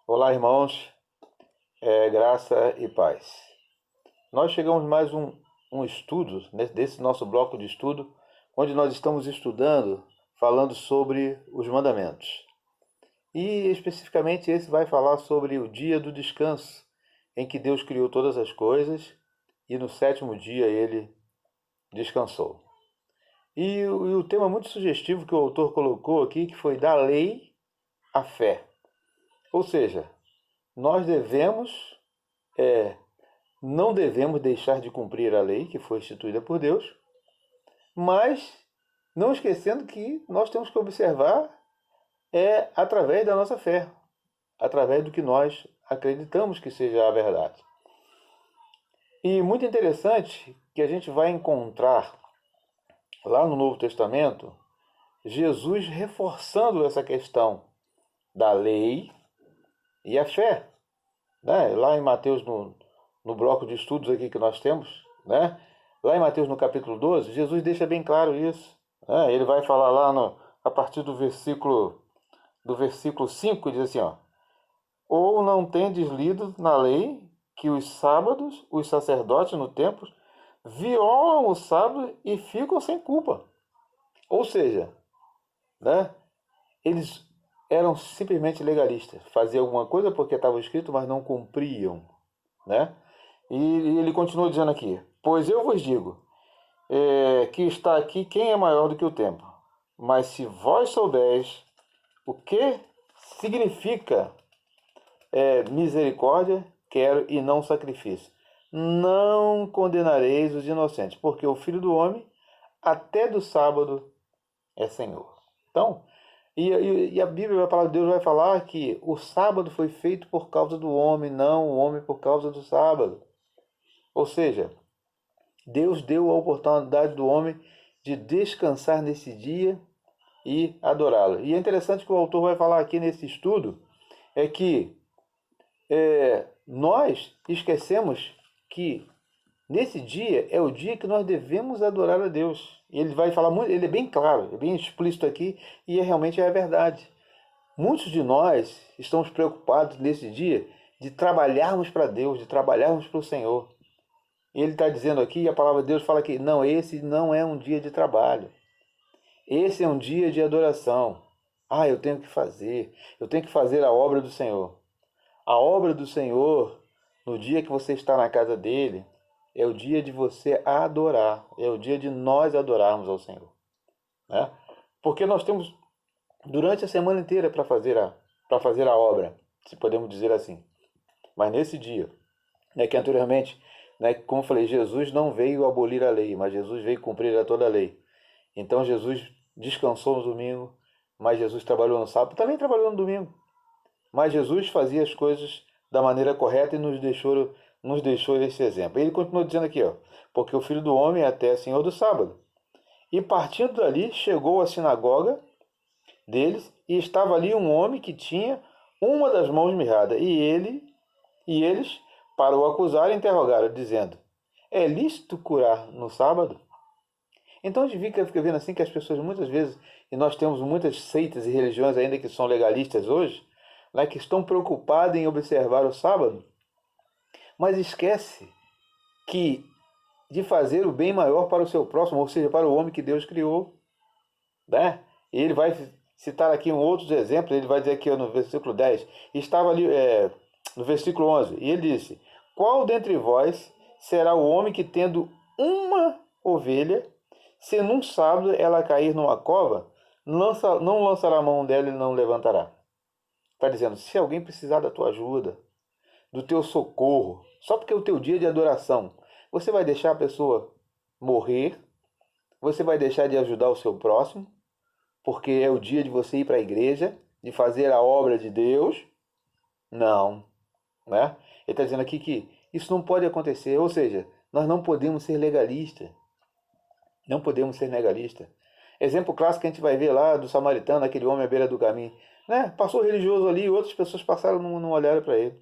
Olá, irmãos, graça e paz. Nós chegamos mais um estudo, desse nosso bloco de estudo, onde nós estamos estudando, falando sobre os mandamentos. E especificamente esse vai falar sobre o dia do descanso, em que Deus criou todas as coisas e no sétimo dia ele descansou. E o tema muito sugestivo que o autor colocou aqui, que foi da lei à fé. Ou seja, nós não devemos deixar de cumprir a lei que foi instituída por Deus, mas não esquecendo que nós temos que observar através da nossa fé, através do que nós acreditamos que seja a verdade. E muito interessante que a gente vai encontrar lá no Novo Testamento Jesus reforçando essa questão da lei e a fé, né? Lá em Mateus, no bloco de estudos aqui que nós temos, né? Lá em Mateus no capítulo 12, Jesus deixa bem claro isso, né? Ele vai falar lá a partir do versículo 5, diz assim, ó: ou não tendes lido na lei que os sábados, os sacerdotes no templo, violam o sábado e ficam sem culpa. Ou seja, né? Eles eram simplesmente legalistas, faziam alguma coisa porque estava escrito, mas não cumpriam, né? E ele continuou dizendo aqui: pois eu vos digo, que está aqui quem é maior do que o tempo. Mas se vós soubeis o que significa misericórdia, quero e não sacrifício, não condenareis os inocentes, porque o Filho do Homem, até do sábado, é Senhor. Então, e a Bíblia, a palavra de Deus vai falar que o sábado foi feito por causa do homem, não o homem por causa do sábado. Ou seja, Deus deu a oportunidade do homem de descansar nesse dia e adorá-lo. E é interessante que o autor vai falar aqui nesse estudo, é que nós esquecemos que nesse dia é o dia que nós devemos adorar a Deus. E ele vai falar muito, ele é bem claro, é bem explícito aqui, e realmente é a verdade. Muitos de nós estamos preocupados nesse dia de trabalharmos para Deus, de trabalharmos para o Senhor. E ele está dizendo aqui, a palavra de Deus fala que não, esse não é um dia de trabalho. Esse é um dia de adoração. Eu tenho que fazer a obra do Senhor. A obra do Senhor, no dia que você está na casa dele, é o dia de você adorar, é o dia de nós adorarmos ao Senhor, né? Porque nós temos durante a semana inteira para fazer a obra, se podemos dizer assim. Mas nesse dia, né, que anteriormente, né, como eu falei, Jesus não veio abolir a lei, mas Jesus veio cumprir a toda a lei. Então Jesus descansou no domingo, mas Jesus trabalhou no sábado, também trabalhou no domingo. Mas Jesus fazia as coisas da maneira correta e nos deixou esse exemplo. Ele continua dizendo aqui, ó: porque o Filho do Homem é até Senhor do sábado. E partindo dali, chegou à sinagoga deles, e estava ali um homem que tinha uma das mãos mirrada. E eles, para o acusar, interrogaram, dizendo: é lícito curar no sábado? Então a gente fica vendo assim que as pessoas muitas vezes, e nós temos muitas seitas e religiões ainda que são legalistas hoje, né, que estão preocupadas em observar o sábado, mas esquece que de fazer o bem maior para o seu próximo, ou seja, para o homem que Deus criou, né? Ele vai citar aqui outros exemplos, ele vai dizer aqui no versículo 10, estava ali no versículo 11, e ele disse: qual dentre vós será o homem que, tendo uma ovelha, se num sábado ela cair numa cova, não lançará a mão dela e não levantará? Está dizendo, se alguém precisar da tua ajuda, do teu socorro, só porque é o teu dia de adoração, você vai deixar a pessoa morrer? Você vai deixar de ajudar o seu próximo? Porque é o dia de você ir para a igreja, de fazer a obra de Deus? Não, né? Ele está dizendo aqui que isso não pode acontecer, ou seja, nós não podemos ser legalistas. Não podemos ser legalistas. Exemplo clássico que a gente vai ver lá do samaritano, aquele homem à beira do caminho, né? Passou o religioso ali e outras pessoas passaram, não olharam para ele,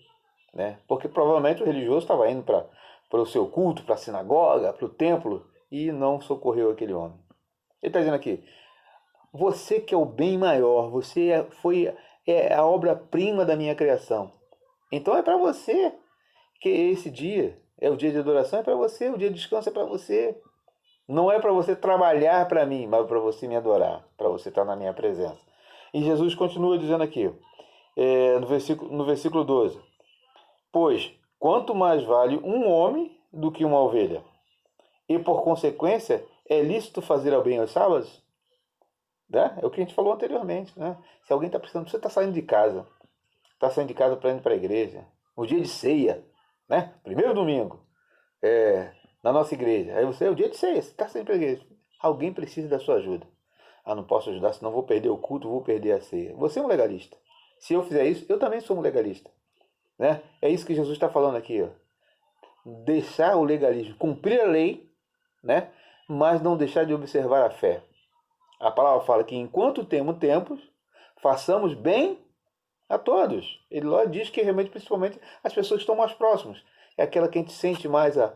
né? Porque provavelmente o religioso estava indo para o seu culto, para a sinagoga, para o templo, e não socorreu aquele homem. Ele está dizendo aqui: você que é o bem maior, você é a obra-prima da minha criação. Então é para você que esse dia é o dia de adoração, é para você, o dia de descanso é para você. Não é para você trabalhar para mim, mas para você me adorar, para você estar na minha presença. E Jesus continua dizendo aqui, no versículo 12: Pois quanto mais vale um homem do que uma ovelha, e por consequência é lícito fazer ao bem aos sábados? Né? É o que a gente falou anteriormente. Né? Se alguém está precisando, você está saindo de casa, para ir para a igreja, o dia de ceia, né? Primeiro domingo, na nossa igreja. Aí você, é o dia de ceia, você está saindo para a igreja. Alguém precisa da sua ajuda. Ah, não posso ajudar, senão vou perder o culto, vou perder a ceia. Você é um legalista. Se eu fizer isso, eu também sou um legalista. Né? É isso que Jesus está falando aqui. Ó. Deixar o legalismo, cumprir a lei, né? Mas não deixar de observar a fé. A palavra fala que enquanto temos tempos, façamos bem a todos. Ele lá diz que realmente, principalmente, as pessoas que estão mais próximas. É aquela que a gente sente mais a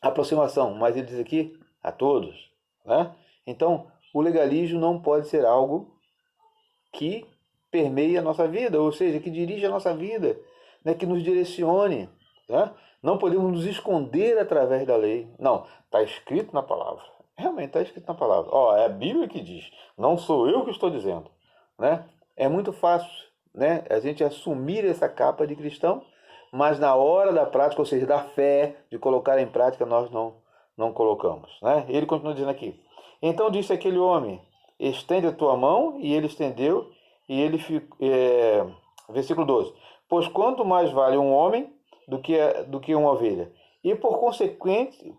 aproximação. Mas ele diz aqui, a todos. Né? Então, o legalismo não pode ser algo que permeie a nossa vida, ou seja, que dirige a nossa vida, né? Que nos direcione. Né? Não podemos nos esconder através da lei. Não, está escrito na palavra. Realmente está escrito na palavra. Ó, é a Bíblia que diz, não sou eu que estou dizendo. Né? É muito fácil, né, a gente assumir essa capa de cristão, mas na hora da prática, ou seja, da fé, de colocar em prática, nós não colocamos. Né? Ele continua dizendo aqui, então disse aquele homem, estende a tua mão, e ele estendeu, e ele ficou, versículo 12, pois quanto mais vale um homem do que uma ovelha, e consequência,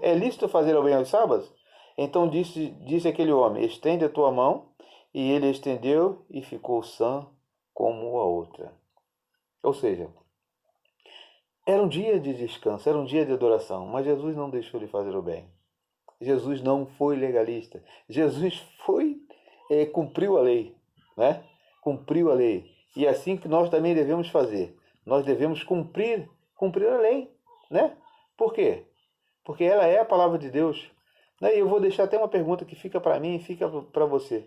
é lícito fazer o bem aos sábados? Então disse aquele homem, estende a tua mão, e ele estendeu e ficou sã como a outra. Ou seja, era um dia de descanso, era um dia de adoração, mas Jesus não deixou de fazer o bem. Jesus não foi legalista. Jesus cumpriu a lei, né? Cumpriu a lei. E é assim que nós também devemos fazer. Nós devemos cumprir a lei, né? Por quê? Porque ela é a palavra de Deus. Né? E eu vou deixar até uma pergunta que fica para mim e fica para você.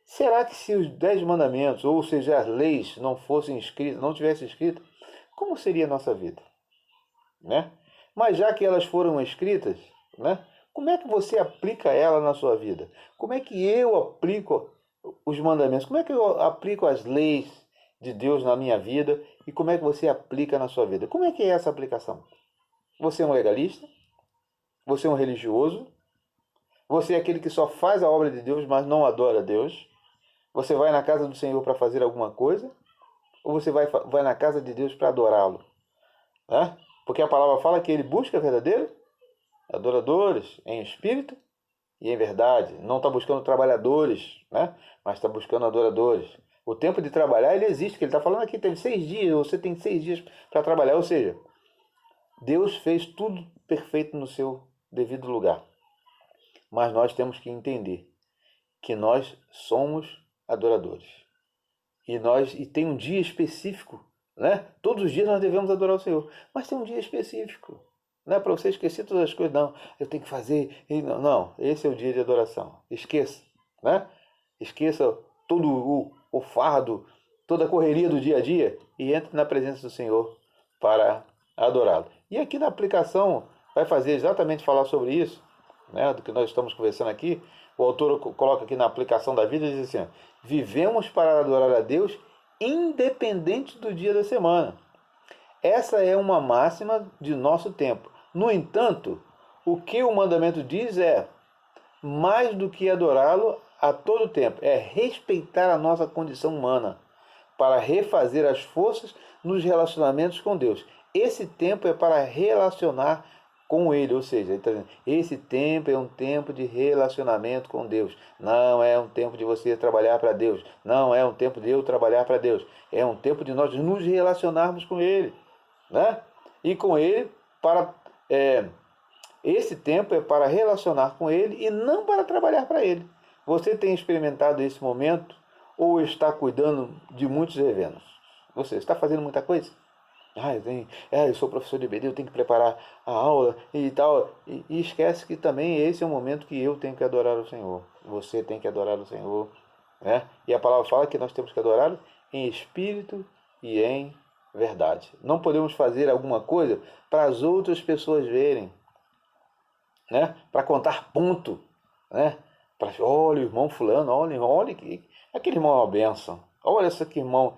Será que se os 10 mandamentos, ou seja, as leis, não fossem escritas, não tivessem escritas, como seria a nossa vida? Né? Mas já que elas foram escritas, né? Como é que você aplica ela na sua vida? Como é que eu aplico os mandamentos? Como é que eu aplico as leis de Deus na minha vida? E como é que você aplica na sua vida? Como é que é essa aplicação? Você é um legalista? Você é um religioso? Você é aquele que só faz a obra de Deus, mas não adora a Deus? Você vai na casa do Senhor para fazer alguma coisa? Ou você vai na casa de Deus para adorá-lo? Né? Porque a palavra fala que ele busca verdadeiros adoradores em espírito e em verdade. Não está buscando trabalhadores, né? Mas está buscando adoradores. O tempo de trabalhar, ele existe, que ele está falando aqui, teve 6 dias, você tem 6 dias para trabalhar. Ou seja, Deus fez tudo perfeito no seu devido lugar. Mas nós temos que entender que nós somos adoradores. E tem um dia específico, né? Todos os dias nós devemos adorar o Senhor, mas tem um dia específico. Não é para você esquecer todas as coisas, não. Eu tenho que fazer. Não, esse é o dia de adoração. Esqueça, né? Esqueça todo o fardo, toda a correria do dia a dia e entre na presença do Senhor para adorá-lo. E aqui na aplicação vai fazer exatamente falar sobre isso, né? Do que nós estamos conversando aqui. O autor coloca aqui na aplicação da vida e diz assim: vivemos para adorar a Deus independente do dia da semana. Essa é uma máxima de nosso tempo. No entanto, o que o mandamento diz é, mais do que adorá-lo a todo tempo, é respeitar a nossa condição humana, para refazer as forças nos relacionamentos com Deus. Esse tempo é para relacionar com Ele, ou seja, esse tempo é um tempo de relacionamento com Deus. Não é um tempo de você trabalhar para Deus. Não é um tempo de eu trabalhar para Deus. É um tempo de nós nos relacionarmos com Ele, né? E com Ele esse tempo é para relacionar com Ele e não para trabalhar para Ele. Você tem experimentado esse momento ou está cuidando de muitos eventos? Você está fazendo muita coisa? Eu sou professor de EBD, eu tenho que preparar a aula e tal. E esquece que também esse é o momento que eu tenho que adorar o Senhor. Você tem que adorar o Senhor. né? E a palavra fala que nós temos que adorar em espírito e em verdade. Não podemos fazer alguma coisa para as outras pessoas verem, né? Para contar ponto, né? Para, olha o irmão fulano, olha que aquele irmão é uma benção. Olha esse aqui irmão,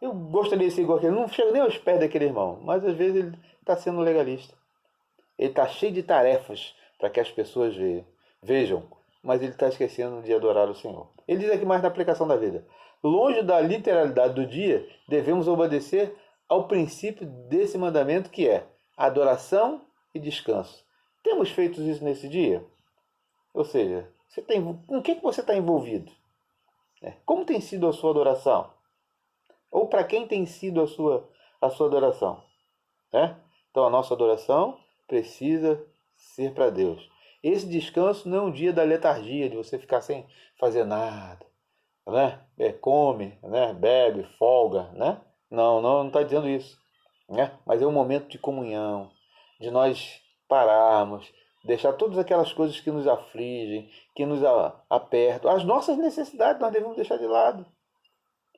eu gostaria de ser igual aquele, não chego nem aos pés daquele irmão, mas às vezes ele está sendo legalista. Ele está cheio de tarefas para que as pessoas vejam, mas ele está esquecendo de adorar o Senhor. Ele diz aqui mais na aplicação da vida: longe da literalidade do dia, devemos obedecer ao princípio desse mandamento, que é adoração e descanso. Temos feito isso nesse dia? Ou seja, com o que você está envolvido? Como tem sido a sua adoração? Ou para quem tem sido a sua adoração? Né? Então a nossa adoração precisa ser para Deus. Esse descanso não é um dia da letargia, de você ficar sem fazer nada, né? Come, né? Bebe, folga, né? Não está dizendo isso, né? Mas é um momento de comunhão, de nós pararmos, deixar todas aquelas coisas que nos afligem, que nos apertam, as nossas necessidades nós devemos deixar de lado.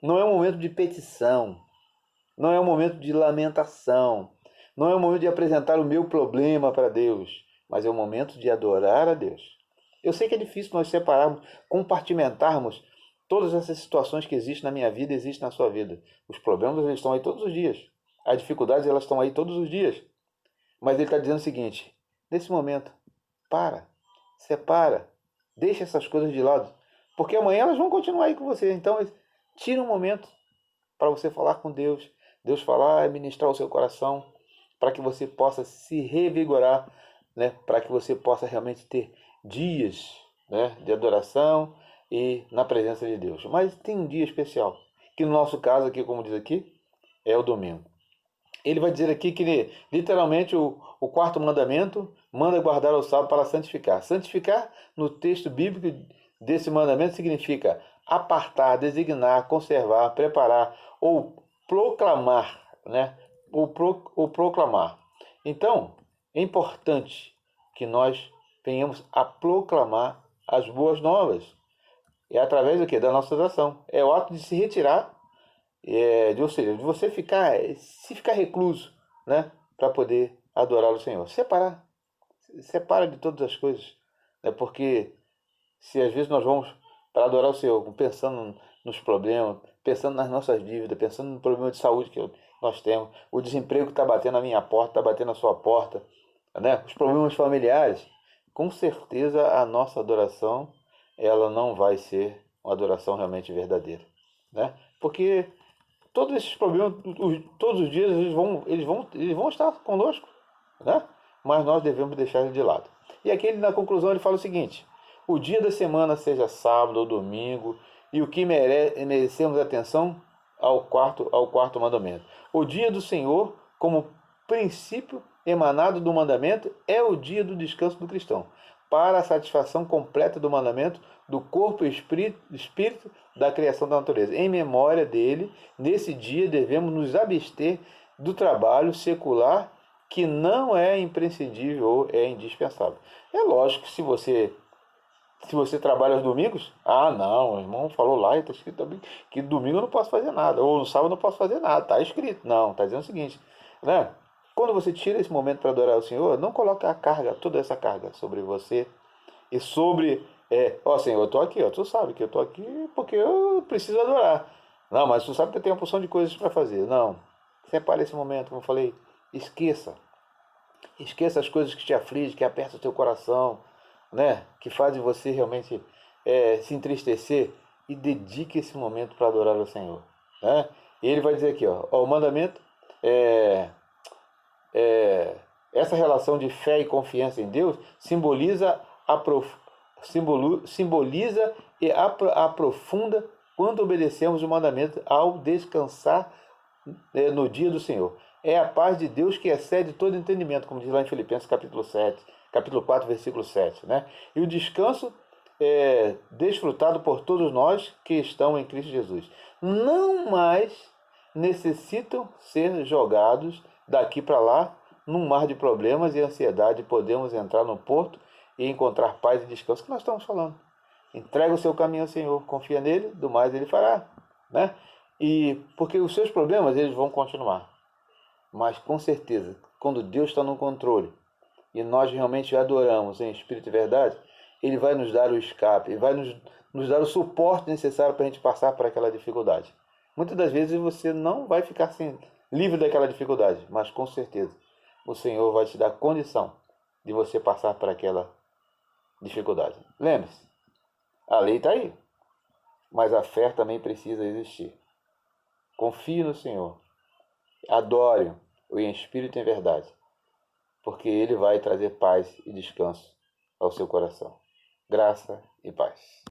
Não é um momento de petição, não é um momento de lamentação, não é um momento de apresentar o meu problema para Deus, mas é um momento de adorar a Deus. Eu sei que é difícil nós separarmos, compartimentarmos todas essas situações que existem na minha vida, existem na sua vida. Os problemas eles estão aí todos os dias. As dificuldades elas estão aí todos os dias. Mas ele está dizendo o seguinte: nesse momento, separa, deixa essas coisas de lado, porque amanhã elas vão continuar aí com você. Então, tira um momento para você falar com Deus, Deus falar e ministrar o seu coração, para que você possa se revigorar, né? Para que você possa realmente ter dias, né, de adoração e na presença de Deus. Mas tem um dia especial, que no nosso caso aqui, como diz aqui, é o domingo. Ele vai dizer aqui que literalmente o quarto mandamento manda guardar o sábado para santificar. Santificar no texto bíblico desse mandamento significa apartar, designar, conservar, preparar ou proclamar, né? Ou proclamar. Então, é importante que nós venhamos a proclamar as boas novas. É através do quê? Da nossa oração. É o ato de se retirar, ou seja, de você ficar recluso, né? Para poder adorar o Senhor. Separa de todas as coisas, né? Porque se às vezes nós vamos para adorar o Senhor, pensando nos problemas, pensando nas nossas dívidas, pensando no problema de saúde que nós temos, o desemprego que está batendo na minha porta, está batendo na sua porta, né? Os problemas familiares, com certeza a nossa adoração ela não vai ser uma adoração realmente verdadeira, né? Porque todos esses problemas, todos os dias eles vão estar conosco, né? Mas nós devemos deixar ele de lado. E aqui na conclusão ele fala o seguinte: o dia da semana seja sábado ou domingo, e o que merecemos atenção ao quarto mandamento. O dia do Senhor, como princípio emanado do mandamento, é o dia do descanso do cristão, para a satisfação completa do mandamento do corpo e espírito da criação da natureza. Em memória dele, nesse dia devemos nos abster do trabalho secular, que não é imprescindível ou é indispensável. É lógico que se você trabalha aos domingos, não, o irmão falou lá e está escrito também que domingo eu não posso fazer nada, ou no sábado eu não posso fazer nada, está escrito. Não, está dizendo o seguinte, né? Quando você tira esse momento para adorar o Senhor, não coloque toda essa carga sobre você e sobre, Senhor, eu estou aqui, tu sabe que eu estou aqui porque eu preciso adorar. Não, mas tu sabe que eu tenho uma porção de coisas para fazer. Não, separe esse momento, como eu falei, esqueça. Esqueça as coisas que te afligem, que apertam o teu coração, né? Que fazem você realmente se entristecer, e dedique esse momento para adorar o Senhor, né? E ele vai dizer aqui, o mandamento é, é, essa relação de fé e confiança em Deus simboliza e aprofunda quando obedecemos o mandamento ao descansar no dia do Senhor. É a paz de Deus que excede todo entendimento, como diz lá em Filipenses capítulo 7, capítulo 4, versículo 7, né? E o descanso é desfrutado por todos nós que estão em Cristo Jesus. Não mais necessitam ser jogados daqui para lá num mar de problemas e ansiedade. Podemos entrar no porto e encontrar paz e descanso, que nós estamos falando. Entrega o seu caminho ao Senhor, confia nele, do mais ele fará, né? E porque os seus problemas eles vão continuar, mas com certeza, quando Deus está no controle e nós realmente o adoramos em espírito e verdade, ele vai nos dar o escape, ele vai nos dar o suporte necessário para a gente passar por aquela dificuldade. Muitas das vezes você não vai ficar assim, livre daquela dificuldade, mas com certeza o Senhor vai te dar condição de você passar por aquela dificuldade. Lembre-se, a lei está aí, mas a fé também precisa existir. Confie no Senhor, adore-o em espírito e em verdade, porque Ele vai trazer paz e descanso ao seu coração. Graça e paz.